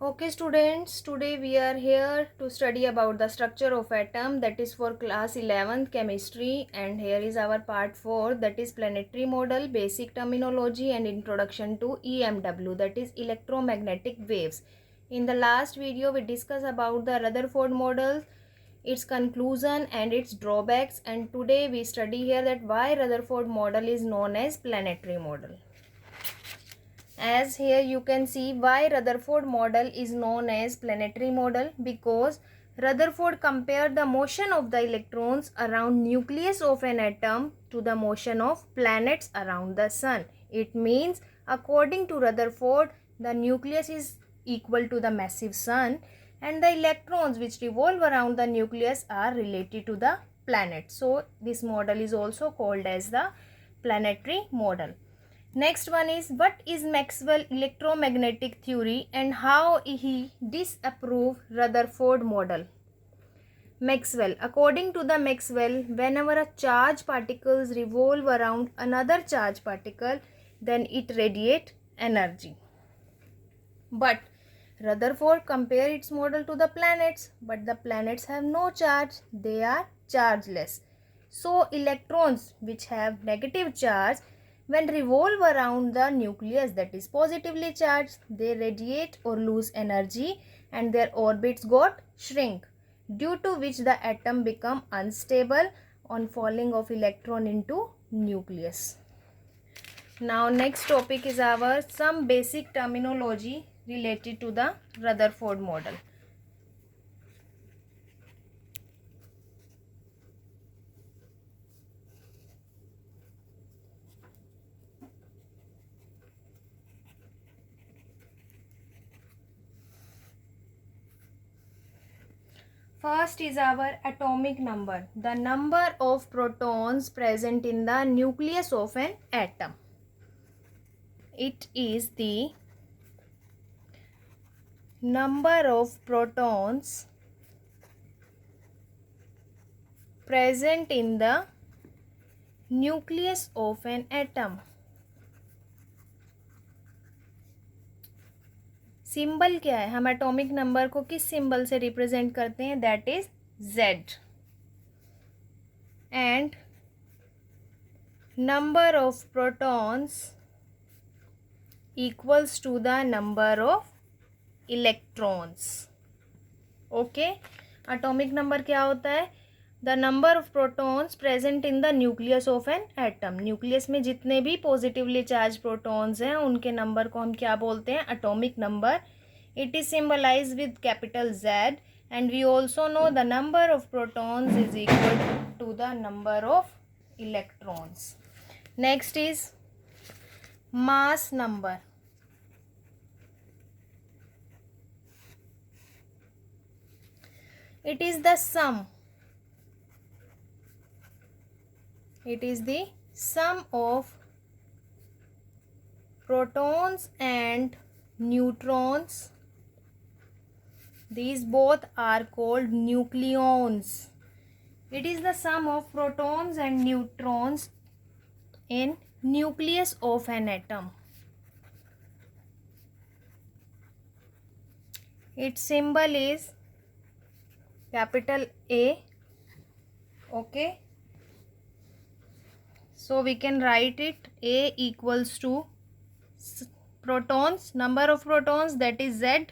Okay students, today we are here to study about the structure of atom, that is for class 11th chemistry, and here is our part 4, that is planetary model, basic terminology and introduction to EMW, that is electromagnetic waves. In the last video we discussed about the Rutherford model, its conclusion and its drawbacks, and today we study here that why Rutherford model is known as planetary model. As here you can see why Rutherford model is known as planetary model, because Rutherford compared the motion of the electrons around nucleus of an atom to the motion of planets around the sun. It means according to Rutherford, the nucleus is equal to the massive sun and the electrons which revolve around the nucleus are related to the planet. So this model is also called as the planetary model. Next one is, what is Maxwell electromagnetic theory and how he disapproved Rutherford model? Maxwell. According to the Maxwell, whenever a charged particles revolve around another charged particle, then it radiates energy. But Rutherford compared its model to the planets, but the planets have no charge, they are chargeless. So electrons which have negative charge, when revolve around the nucleus that is positively charged, they radiate or lose energy and their orbits got shrink, due to which the atom become unstable on falling of electron into nucleus. Now next topic is our some basic terminology related to the Rutherford model. First is our atomic number, the number of protons present in the nucleus of an atom. It is the number of protons present in the nucleus of an atom. Symbol क्या है, हम atomic number को किस symbol से represent करते हैं, that is Z. And number of protons equals to the number of electrons. Okay, atomic number क्या होता है, the number of protons present in the nucleus of an atom. Nucleus में जितने भी पॉजिटिवली चार्ज प्रोटॉन्स हैं उनके number को हम क्या बोलते हैं, atomic number. It is symbolise with capital Z and we also know the number of protons is equal to the number of electrons. Next is mass number. It is the sum. It is the sum of protons and neutrons. These both are called nucleons. It is the sum of protons and neutrons in nucleus of an atom. Its symbol is capital A. Okay, so we can write it A equals to protons, number of protons, that is Z,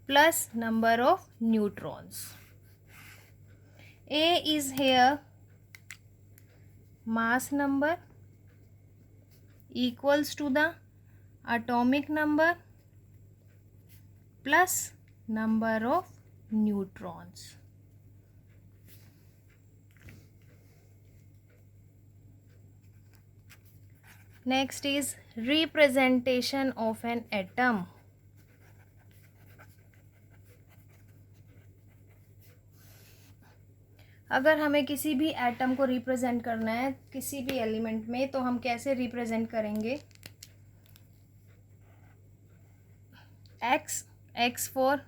plus number of neutrons. A is here mass number equals to the atomic number plus number of neutrons. Next is representation of an atom. अगर हमें किसी भी atom को represent करना है किसी भी element में, तो हम कैसे रिप्रेजेंट करेंगे, x for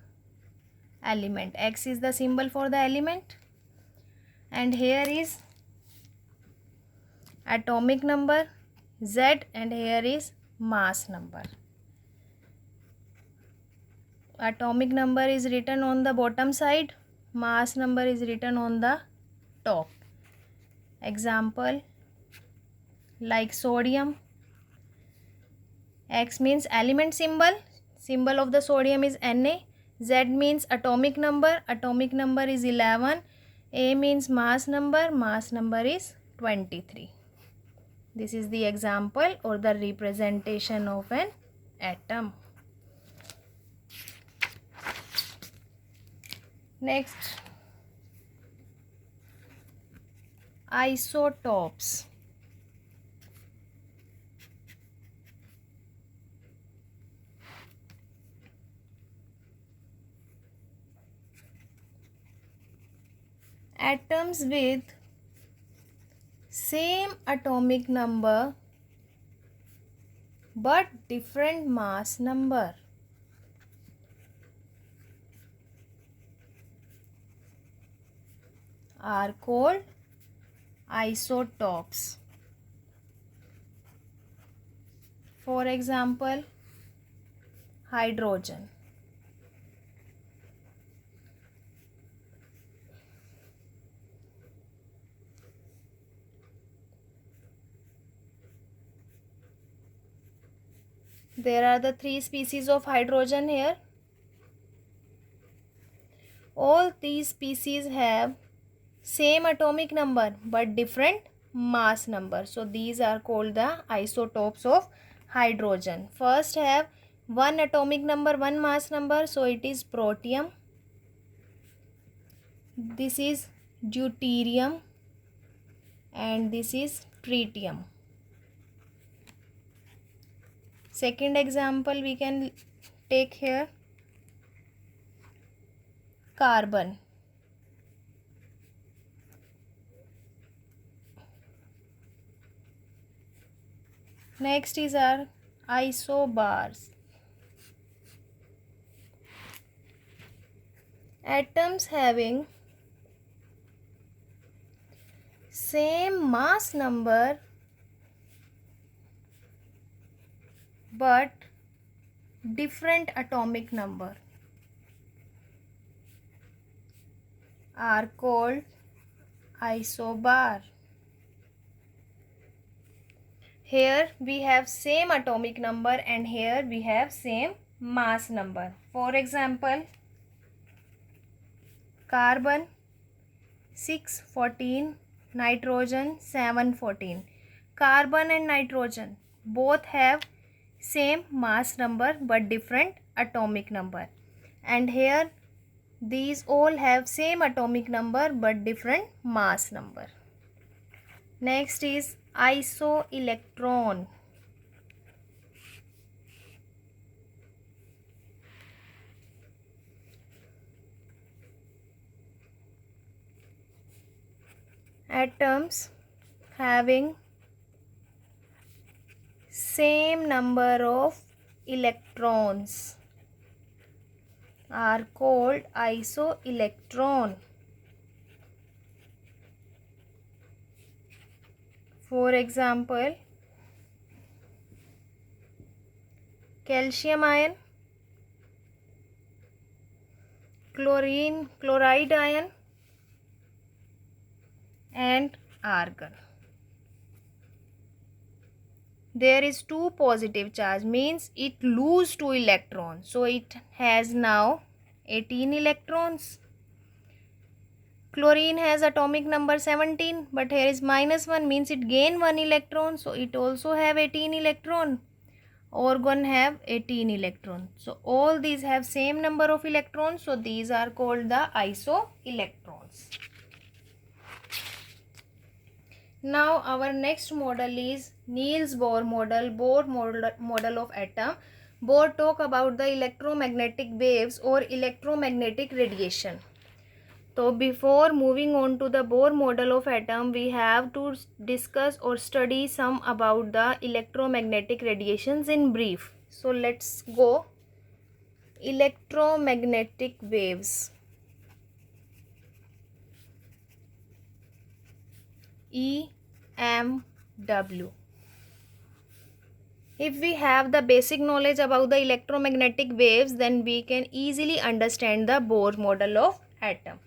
element, x is the symbol for the element, and here is atomic number Z, and here is mass number. atomic number is written on the bottom side, mass number is written on the top. Example like sodium, X means element symbol of the sodium is Na. Z means atomic number is 11. A means mass number is 23. This is the example or the representation of an atom. Next, isotopes. Atoms with same atomic number but different mass number are called isotopes. For example, hydrogen. There are the 3 species of hydrogen here. All these species have same atomic number but different mass number. So these are called the isotopes of hydrogen. First have 1 atomic number, 1 mass number. So it is protium. This is deuterium. And this is tritium. Second example we can take here, carbon. Next is our isobars. Atoms having same mass number but different atomic number are called isobar. Here we have same atomic number and here we have same mass number. For example, carbon 614, nitrogen 714. Carbon and nitrogen both have same mass number but different atomic number. And here these all have same atomic number but different mass number. Next is isoelectron. Atoms having same number of electrons are called isoelectron. For example, calcium ion, chloride ion and argon. There is 2 positive charge, means it lose 2 electrons. So it has now 18 electrons. Chlorine has atomic number 17 but here is -1, means it gain 1 electron. So it also have 18 electron. Argon have 18 electrons. So all these have same number of electrons. So these are called the isoelectrons. Now our next model is Niels Bohr model of atom. Bohr talk about the electromagnetic waves or electromagnetic radiation. So before moving on to the Bohr model of atom, we have to discuss or study some about the electromagnetic radiations in brief. So let's go. Electromagnetic waves. EMW. If we have the basic knowledge about the electromagnetic waves, then we can easily understand the Bohr model of atom.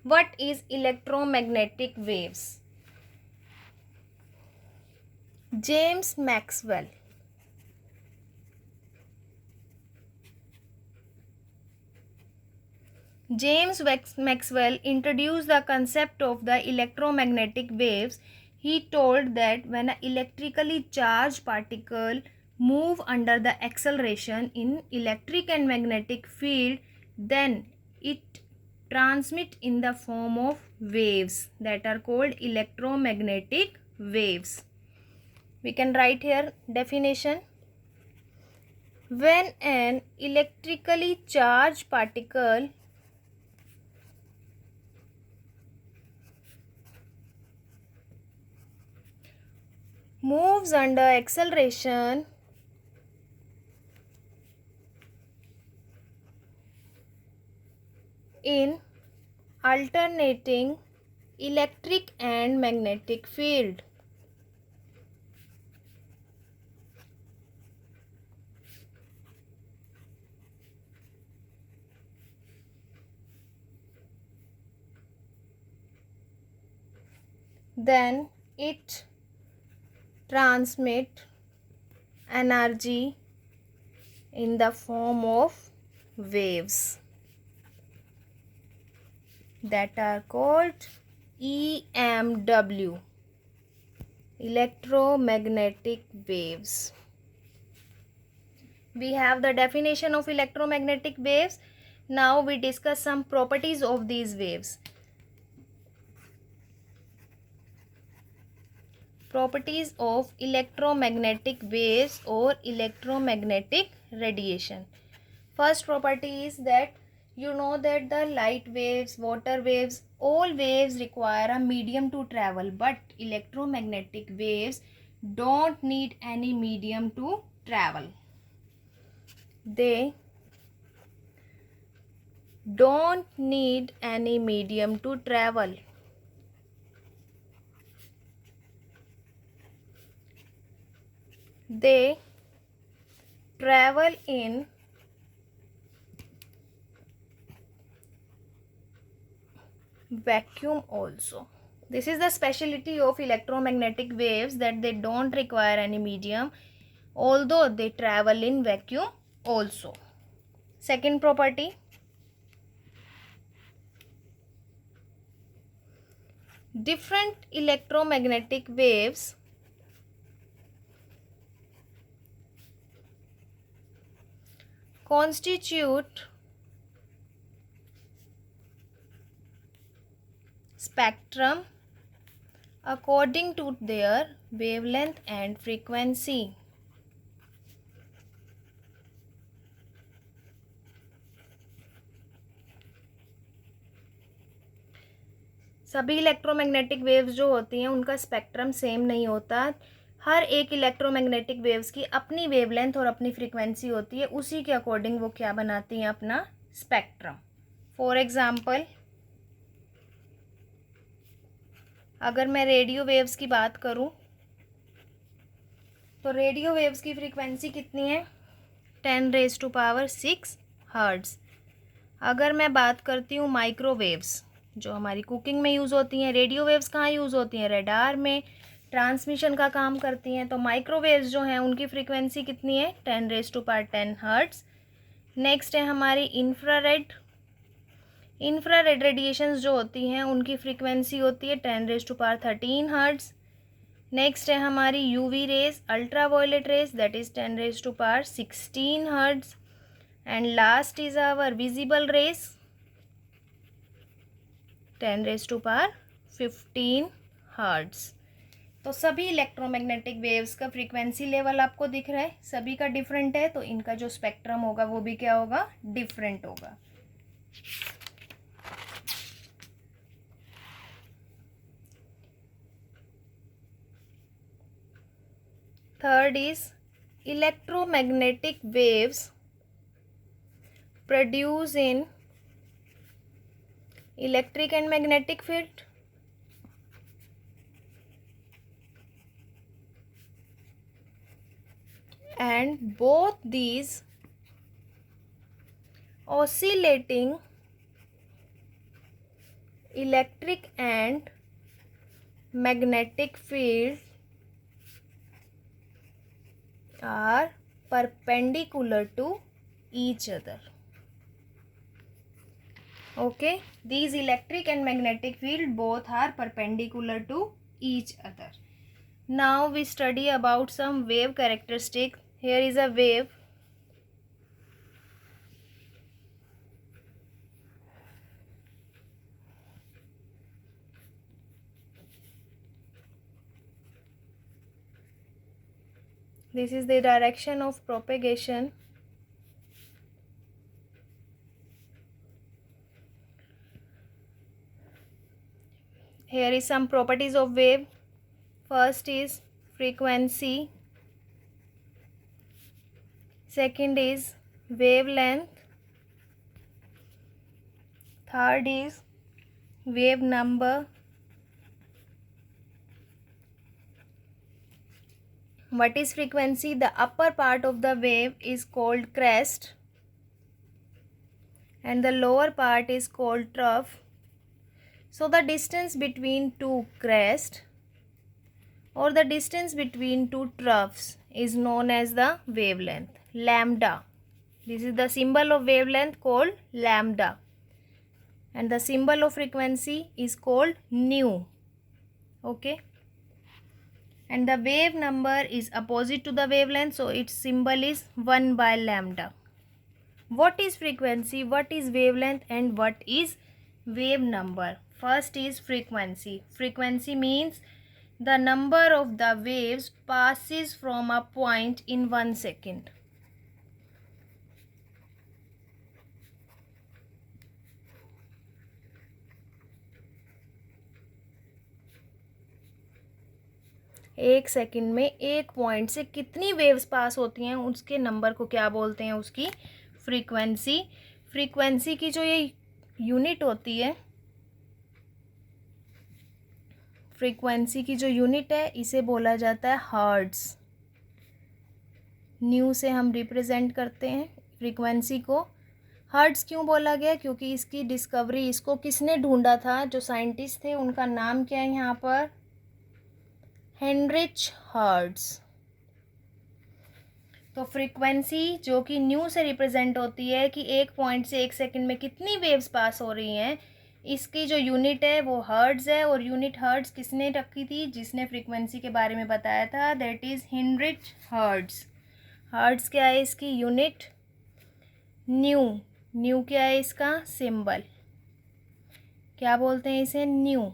What is electromagnetic waves? James Maxwell. James Maxwell introduced the concept of the electromagnetic waves. He told that when an electrically charged particle move under the acceleration in electric and magnetic field, then it transmit in the form of waves that are called electromagnetic waves. We can write here definition. When an electrically charged particle moves under acceleration in alternating electric and magnetic field, then it transmit energy in the form of waves that are called EMW, electromagnetic waves. We have the definition of electromagnetic waves. Now we discuss some properties of these waves. Properties of electromagnetic waves or electromagnetic radiation. First property is that you know that the light waves, water waves, all waves require a medium to travel, but electromagnetic waves don't need any medium to travel. They don't need any medium to travel. They travel in vacuum also. This is the specialty of electromagnetic waves, that they don't require any medium, although they travel in vacuum also. Second property, different electromagnetic waves constitute spectrum according to their wavelength and frequency. सभी electromagnetic waves जो होती हैं उनका spectrum same नहीं होता. हर एक electromagnetic waves की अपनी वेवलेंथ और अपनी फ्रीक्वेंसी होती है, उसी के अकॉर्डिंग वो क्या बनाती हैं, अपना स्पेक्ट्रम. फॉर एग्जांपल, अगर मैं रेडियो वेव्स की बात करूं तो रेडियो वेव्स की फ्रीक्वेंसी कितनी है, 10⁻⁶ हर्ट्ज़. अगर मैं बात करती हूँ माइक्रोवेव्स जो हमारी कुकिंग में यूज़ होती हैं, रेडियो वेव्स कहाँ यूज़ होती हैं, रडार में ट्रांसमिशन का काम करती हैं. तो माइक्रोवेव्स जो हैं उनकी फ्रीक्वेंसी कितनी है, 10⁻10 हर्ट्ज़. नेक्स्ट है हमारी इंफ्रारेड. इंफ्रारेड रेडिएशंस जो होती हैं उनकी फ्रीक्वेंसी होती है 10⁻13 हर्ट्ज़. नेक्स्ट है हमारी UV rays, ultraviolet rays, that is 10⁻16 hertz. And last is our visible rays, 10⁻15 hertz. तो सभी इलेक्ट्रोमैग्नेटिक वेव्स का फ्रीक्वेंसी लेवल आपको दिख रहा है, सभी का डिफरेंट है, तो इनका जो स्पेक्ट्रम होगा वो भी क्या होगा, डिफरेंट होगा. Third is electromagnetic waves produce in electric and magnetic field. and both these oscillating electric and magnetic field are perpendicular to each other. Okay, these electric and magnetic field both are perpendicular to each other. Now we study about some wave characteristic. Here is a wave. This is the direction of propagation. Here is some properties of wave. First is frequency. Second is wavelength. Third is wave number. What is frequency? The upper part of the wave is called crest and the lower part is called trough. So the distance between two crests or the distance between two troughs is known as the wavelength, lambda. This is the symbol of wavelength called lambda. And the symbol of frequency is called nu. Okay. And the wave number is opposite to the wavelength, so its symbol is 1 by lambda. What is frequency, what is wavelength, and what is wave number? First is frequency. Frequency means the number of the waves passes from a point in 1 second. एक second में एक point से कितनी waves पास होती हैं उसके number को क्या बोलते हैं? उसकी फ्रीक्वेंसी. फ्रीक्वेंसी की जो ये यूनिट होती है, फ्रीक्वेंसी की जो यूनिट है इसे बोला जाता है हर्ट्ज. न्यू से हम रिप्रेजेंट करते हैं फ्रीक्वेंसी को. हर्ट्ज क्यों बोला गया? क्योंकि इसकी डिस्कवरी, इसको किसने ढूंढा था? जो साइंटिस्ट थे उनका नाम क्या है यहाँ पर? Heinrich hertz. तो फ्रीक्वेंसी जो कि न्यू से रिप्रेजेंट होती है कि एक पॉइंट से एक सेकंड में कितनी वेव्स पास हो रही हैं, इसकी जो यूनिट है वो हर्ट्ज है. और यूनिट हर्ट्ज किसने रखी थी? जिसने फ्रीक्वेंसी के बारे में बताया था, that is Heinrich hertz. Hertz क्या है? इसकी यूनिट न्यू. न्यू क्या है? इसका सिंबल क्या बोलते हैं? इसे न्यू.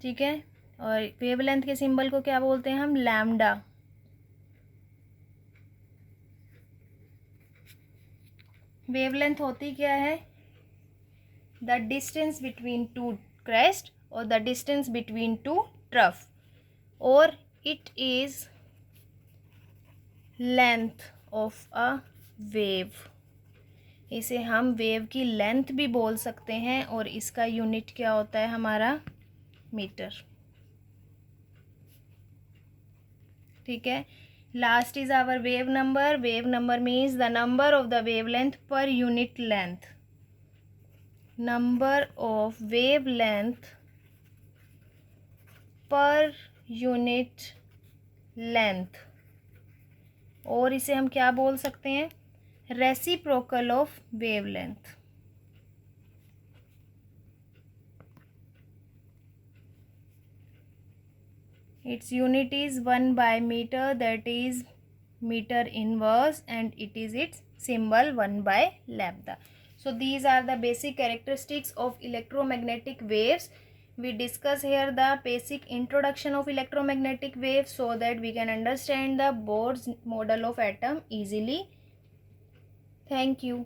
ठीक है. और वेवलेंथ के सिंबल को क्या बोलते हैं हम? लैम्डा. वेवलेंथ होती क्या है? The distance between two crest or the distance between two trough, और it is length of a wave. इसे हम वेव की लेंथ भी बोल सकते हैं और इसका यूनिट क्या होता है हमारा? मीटर. ठीक है. Last is our wave number. Wave number means the number of the wavelength per unit length. Number of wavelength per unit length, और इसे हम क्या बोल सकते हैं? Reciprocal of wavelength. Its unit is 1 by meter, that is meter inverse, and it is its symbol 1 by lambda. So these are the basic characteristics of electromagnetic waves. We discuss here the basic introduction of electromagnetic waves so that we can understand the Bohr's model of atom easily. Thank you.